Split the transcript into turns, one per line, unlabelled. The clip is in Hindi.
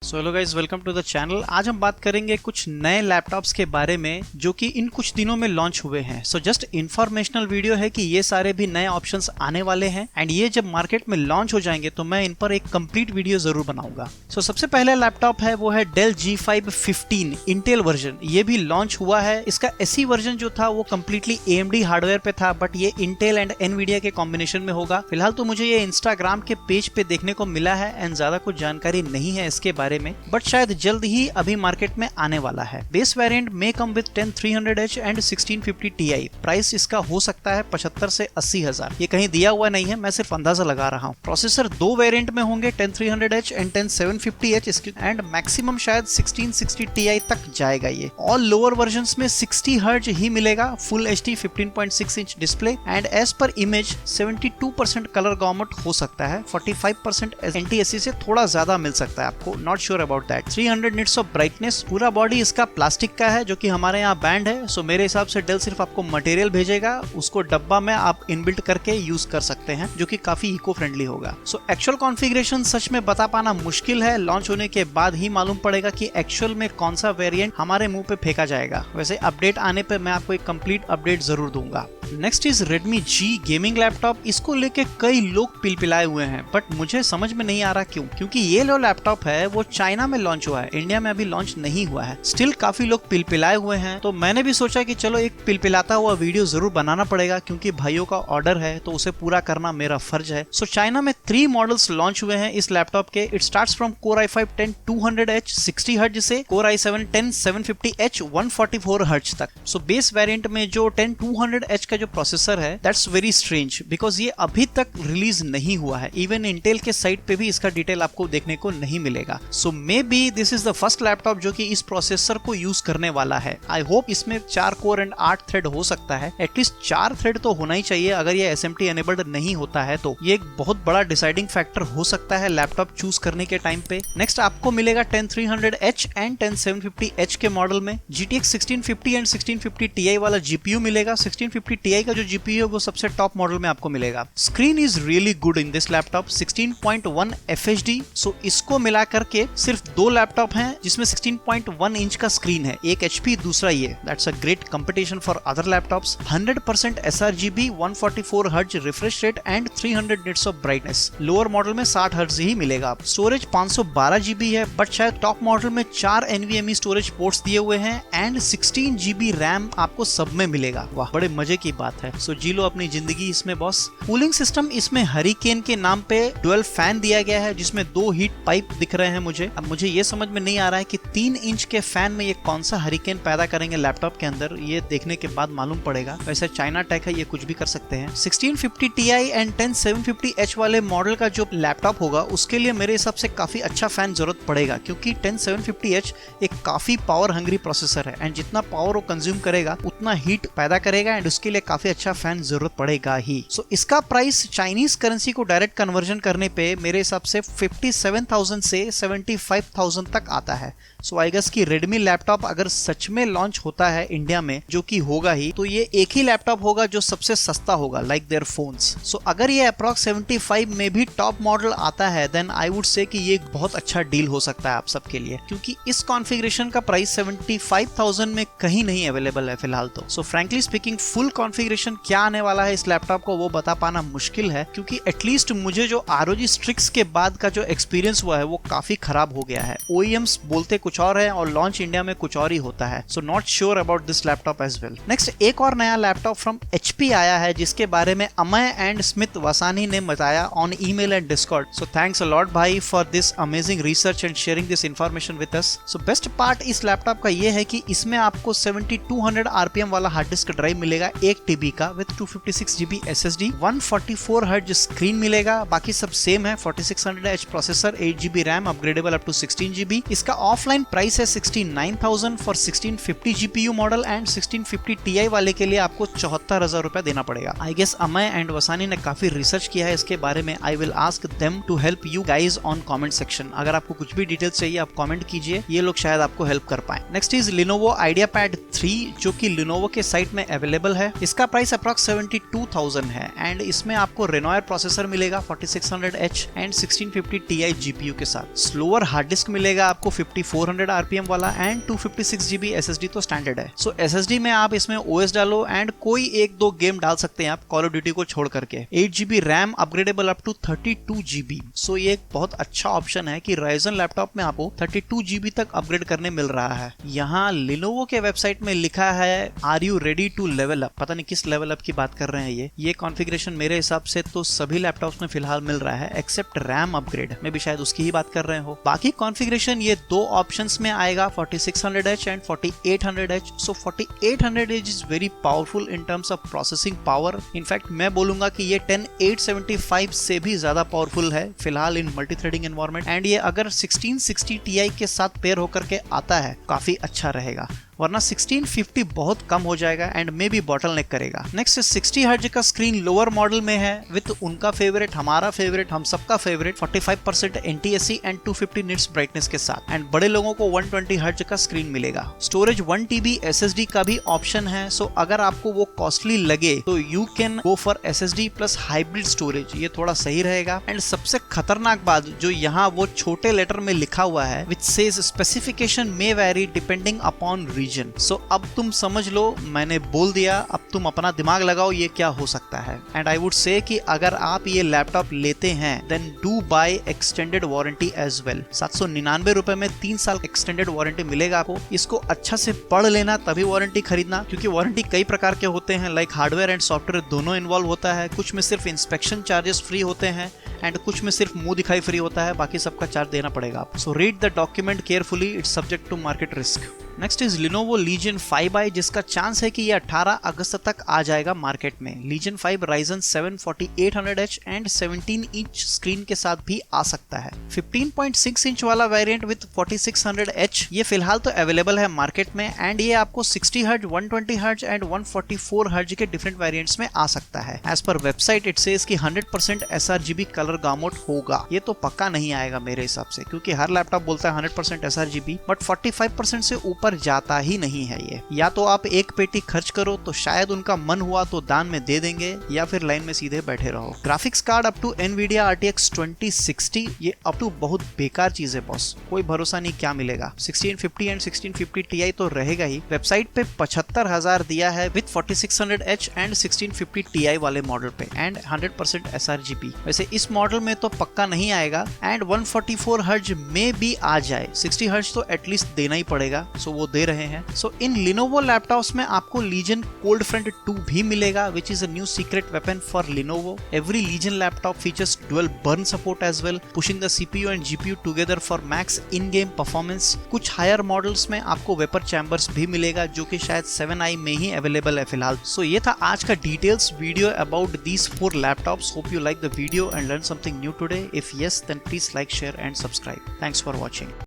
So hello guys, welcome to the channel. आज हम बात करेंगे कुछ नए लैपटॉप्स के बारे में जो कि इन कुछ दिनों में लॉन्च हुए हैं। सो जस्ट इंफॉर्मेशनल वीडियो है कि ये सारे भी नए ऑप्शंस आने वाले हैं एंड ये जब मार्केट में लॉन्च हो जाएंगे तो मैं इन पर एक कंप्लीट वीडियो जरूर बनाऊंगा। सो सबसे पहला लैपटॉप है वो है डेल G5 15 इंटेल वर्जन। ये भी लॉन्च हुआ है। इसका एसई वर्जन जो था वो कम्प्लीटली AMD हार्डवेयर पे था, बट ये इंटेल एंड एनवीडिया के कॉम्बिनेशन में होगा। फिलहाल तो मुझे ये इंस्टाग्राम के पेज पे देखने को मिला है एंड ज्यादा कुछ जानकारी नहीं है इसके बारे में, बट शायद जल्द ही अभी मार्केट में आने वाला है। बेस वेरिएंट में come with 10300H and 1650 Ti। Price इसका हो सकता है 75 से 80 हजार। ये कहीं दिया हुआ नहीं है, मैं सिर्फ अंदाजा लगा रहा हूँ। प्रोसेसर दो वेरिएंट में होंगे, 10300H and 10750H and maximum शायद 1660 Ti तक जाएगा। ये ऑल लोअर वर्जन्स में 60 हर्ट्ज ही मिलेगा। Full HD 15.6 inch display and as per image 72% colour gamut हो सकता है। 45% NTSC से थोड़ा ज्यादा मिल सकता है आपको, not sure about that. 300 nits of brightness. पूरा बॉडी इसका प्लास्टिक का है जो कि हमारे यहाँ बैंड है। सो मेरे हिसाब से डेल सिर्फ आपको मटेरियल भेजेगा, उसको डब्बा में आप इनबिल्ट करके यूज कर सकते हैं, जो कि काफी इको फ्रेंडली होगा। सो एक्चुअल कॉन्फ़िगरेशन सच में बता पाना मुश्किल है। लॉन्च होने के बाद ही मालूम पड़ेगा कि एक्चुअल में कौन सा वेरिएंट हमारे मुंह पे फेंका जाएगा। वैसे अपडेट आने पे मैं आपको एक कंप्लीट अपडेट जरूर दूंगा। Next is Redmi G gaming laptop. इसको लेके कई लोग पिलपिलाए हुए हैं, बट मुझे समझ में नहीं आ रहा क्यों। क्योंकि ये जो लैपटॉप है वो चाइना में लॉन्च हुआ है, इंडिया में अभी लॉन्च नहीं हुआ है। स्टिल काफी लोग पिलपिलाए हुए हैं, तो मैंने भी सोचा कि चलो एक पिलपिलाता हुआ वीडियो जरूर बनाना पड़ेगा, क्योंकि भाइयों का ऑर्डर है तो उसे पूरा करना मेरा फर्ज है। सो चाइना में 3 मॉडल्स लॉन्च हुए हैं इस लैपटॉप के। It starts from Core i5 10200H 60 hertz से Core i7 10750H 144 हर्ट्ज तक। सो बेस वेरिएंट में जो 10200H का जो प्रोसेसर है दैट्स वेरी स्ट्रेंज, बिकॉज ये अभी तक रिलीज नहीं हुआ है। इवन इंटेल के साइट पे भी इसका डिटेल आपको देखने को नहीं मिलेगा। So maybe this is the first laptop जो कि इस प्रोसेसर को यूज करने वाला है। आई होप इसमें 4 कोर एंड 8 थ्रेड हो सकता है। एटलीस्ट 4 थ्रेड तो होना ही चाहिए। अगर ये SMT एनेबल्ड नहीं होता है तो ये एक बहुत बड़ा डिसाइडिंग फैक्टर हो सकता है लैपटॉप चूज करने के टाइम पे। नेक्स्ट आपको मिलेगा 10300H एंड 10750H के मॉडल में GTX 1650 एंड 1650 Ti वाला GPU मिलेगा। 1650 Ti का जो GPU है वो सबसे टॉप मॉडल में आपको मिलेगा। Screen is really good in this laptop, 16.1 FHD। सो इसको मिला करके सिर्फ 2 लैपटॉप हैं जिसमें 16.1 इंच का स्क्रीन है, एक HP दूसरा ये। That's a great competition for other laptops. 100% sRGB, 144 hertz refresh rate and 300 nits of brightness. Lower model में 60 हर्ट्ज ही मिलेगा। स्टोरेज 512 GB है, बट शायद टॉप मॉडल में 4 NVMe स्टोरेज पोर्ट्स दिए हुए हैं एंड 16 GB रैम आपको सब में मिलेगा। वाह, बड़े मजे की बात है। सो जी लो अपनी जिंदगी इसमें बॉस। कूलिंग सिस्टम इसमें हरिकेन के नाम पे डुअल फैन दिया गया है, जिसमें 2 हीट पाइप दिख रहे हैं मुझे। अब मुझे ये समझ में नहीं आ रहा है कि 3 इंच के फैन में ये कौन सा हरिकेन पैदा करेंगे लैपटॉप के अंदर। ये देखने के बाद मालूम पड़ेगा। वैसे चाइना टेक है, ये कुछ भी कर सकते हैं। 1650 Ti एंड 10750H वाले मॉडल का जो लैपटॉप होगा उसके लिए मेरे हिसाब से काफी अच्छा फैन जरूरत पड़ेगा, क्योंकि 10750H एक काफी पावर हंग्री प्रोसेसर है एंड जितना पावर वो कंज्यूम करेगा उतना हीट पैदा करेगा एंड उसके लिए काफी अच्छा फैन जरूरत पड़ेगा ही। सो इसका प्राइस चाइनीज करेंसी को डायरेक्ट कन्वर्जन करने पे मेरे हिसाब से 57,000 से 75,000 तक आता है। सो आई गेस कि Redmi लैपटॉप अगर सच में लॉन्च होता है इंडिया में, जो कि होगा ही, तो ये एक ही लैपटॉप होगा जो सबसे सस्ता होगा, लाइक देयर फोन्स। सो अगर ये अप्रॉक्स 75 में भी टॉप मॉडल आता है देन आई वुड से कि ये एक बहुत अच्छा डील हो सकता है आप सबके लिए, क्योंकि इस कॉन्फ़िगरेशन का प्राइस 75,000 में कहीं नहीं अवेलेबल है फिलहाल तो। सो फ्रैंकली स्पीकिंग फुल कॉन्फ़िगरेशन क्या आने वाला है इस लैपटॉप को वो बता पाना मुश्किल है, क्योंकि एटलीस्ट मुझे जो ROG Strix के बाद का जो एक्सपीरियंस हुआ है वो काफी खराब हो गया है। OEMs बोलते कुछ और है और लॉन्च इंडिया में कुछ और ही होता है। So not sure about this laptop as well. Next एक और नया लैपटॉप फ्रॉम HP आया है, जिसके बारे में अमय एंड स्मिथ वसानी ने बताया on email and Discord. So thanks a lot भाई for this amazing research and sharing this information with us. So best part इस लैपटॉप का ये है कि इसमें आपको 7200 RPM वाला हार्ड डिस्क ड्राइव मिलेगा 1 TB का with 256 GB SSD, 144 hertz screen मिलेगा। बाकी सब सेम है। 4600H processor, 8 GB RAM, upgradable up to 16 GB। इसका ऑफलाइन प्राइस है 69,000 for 1650 GPU model and 1650 Ti वाले के लिए आपको 74,000 रुपए देना पड़ेगा। I guess Amay and Vasani ने काफी रिसर्च किया है इसके बारे में। I will ask them to help you guys on comment section. अगर आपको कुछ भी डिटेल्स चाहिए आप कमेंट कीजिए, ये लोग शायद आपको हेल्प कर पाए। नेक्स्ट इज Lenovo IdeaPad 3, जो कि Lenovo के साइट में अवेलेबल है। इसका प्राइस अप्रॉक्स 72,000 है एंड इसमें आपको रेनोयर प्रोसेसर मिलेगा 4600H एंड 1650 Ti GPU के साथ। स्लोअर हार्ड डिस्क मिलेगा आपको 5400 RPM वाला एंड 256 GB SSD तो स्टैंडर्ड है। सो SSD में आप इसमें OS डालो एंड कोई एक दो गेम डाल सकते हैं आप कॉल ऑफ ड्यूटी को छोड़ करके। 8 GB RAM upgradable up to 32 GB। So ये एक बहुत अच्छा ऑप्शन है कि Ryzen लैपटॉप में आपको 32 GB तक अपग्रेड करने मिल रहा है। यहाँ Lenovo के वेबसाइट में लिखा है are you ready to level up. पता नहीं किस लेवल अप की बात कर रहे हैं ये कॉन्फ़िगरेशन मेरे हिसाब से तो सभी लैपटॉप्स में फिलहाल मिल रहा है एक्सेप्ट रैम अपग्रेड में भी शायद उसकी ही बात कर रहे हो। बाकी कॉन्फ़िगरेशन ये दो ऑप्शंस में आएगा 4600H and 4800H। So 4800H is very powerful in terms of processing power. In fact मैं बोलूंगा कि ये 10875 से भी ज्यादा पावरफुल है फिलहाल इन मल्टीथ्रेडिंग एनवायरनमेंट एंड ये अगर 1660 Ti के साथ पेयर होकर के आता है काफी अच्छा रहेगा, वरना 1650 बहुत कम हो जाएगा एंड मे बी बॉटलनेक करेगा। नेक्स्ट 60 हर्ट्ज का स्क्रीन लोअर मॉडल में है विद उनका फेवरेट, हमारा फेवरेट, हम सबका favourite 45% NTSC and 250 nits brightness के साथ एंड बड़े लोगों को 120 हर्ट्ज का स्क्रीन मिलेगा। स्टोरेज 1 TB SSD का भी ऑप्शन है। सो अगर आपको वो कॉस्टली लगे तो you can go for SSD plus hybrid storage, ये थोड़ा सही रहेगा। एंड सबसे खतरनाक बात जो यहाँ वो छोटे लेटर में लिखा हुआ है which says specification may very depending upon so अब तुम समझ लो, मैंने बोल दिया, अब तुम अपना दिमाग लगाओ ये क्या हो सकता है। एंड आई वुड से कि अगर आप ये लैपटॉप लेते हैं then do buy extended warranty as well. 799 रुपए में 3 साल एक्सटेंडेड वारंटी मिलेगा आपको। इसको अच्छा से पढ़ लेना तभी वारंटी खरीदना, क्योंकि वारंटी कई प्रकार के होते हैं लाइक हार्डवेयर एंड सॉफ्टवेयर दोनों इन्वॉल्व होता है। कुछ में सिर्फ इंस्पेक्शन चार्जेस फ्री होते हैं एंड कुछ में सिर्फ मुंह दिखाई फ्री होता है, बाकी सबका चार्ज देना पड़ेगा आप। So read the document carefully, it's subject to market risk. Next is Lenovo Legion 5i जिसका चांस है कि ये 18 अगस्त तक आ जाएगा मार्केट में। Legion 5 Ryzen 7 4800H and 17 inch screen के साथ भी आ सकता है। 15.6 इंच वाला वेरिएंट विद 4600H ये फिलहाल तो अवेलेबल है मार्केट में एंड ये आपको 60 हर्ट्ज, 120 हर्ट्ज एंड 144 हर्ट्ज के डिफरेंट वेरिएंट्स में आ सकता है। As per website it says कि 100% sRGB कलर गामोट होगा। ये तो पक्का नहीं आएगा मेरे हिसाब से, क्योंकि हर लैपटॉप बोलता है 100% sRGB, बट 45% से ऊपर जाता ही नहीं है ये। या तो आप एक पेटी खर्च करो तो शायद उनका मन हुआ तो दान में दे देंगे, या फिर लाइन में सीधे बैठे रहो। Graphics card up to Nvidia RTX 2060 ये अप टू बहुत बेकार चीज है बॉस, कोई भरोसा नहीं क्या मिलेगा। 1650 एंड 1650 Ti तो रहेगा ही। वेबसाइट पे 75,000 दिया है विद 4600H एंड 1650 Ti वाले मॉडल पे एंड 100% sRGB। वैसे इस मॉडल में तो पक्का नहीं आएगा एंड 144 हर्ट्ज में भी आ जाए, 60 हर्ट्ज तो एटलीस्ट देना ही पड़ेगा। सो वो दे रहे हैं। सो इन Lenovo लैपटॉप्स में आपको Legion Cold Front 2 भी मिलेगा which is a new secret weapon for Lenovo. Every Legion laptop features dual burn support as well, pushing the CPU and GPU together for max in-game performance. कुछ हायर मॉडल्स में आपको वेपर चैम्बर्स भी मिलेगा जो कि शायद 7i में ही अवेलेबल है फिलहाल। सो ये था आज का details video about these 4 laptops. Hope you like the video and learn something new today. If yes, then please like, share and subscribe. Thanks for watching.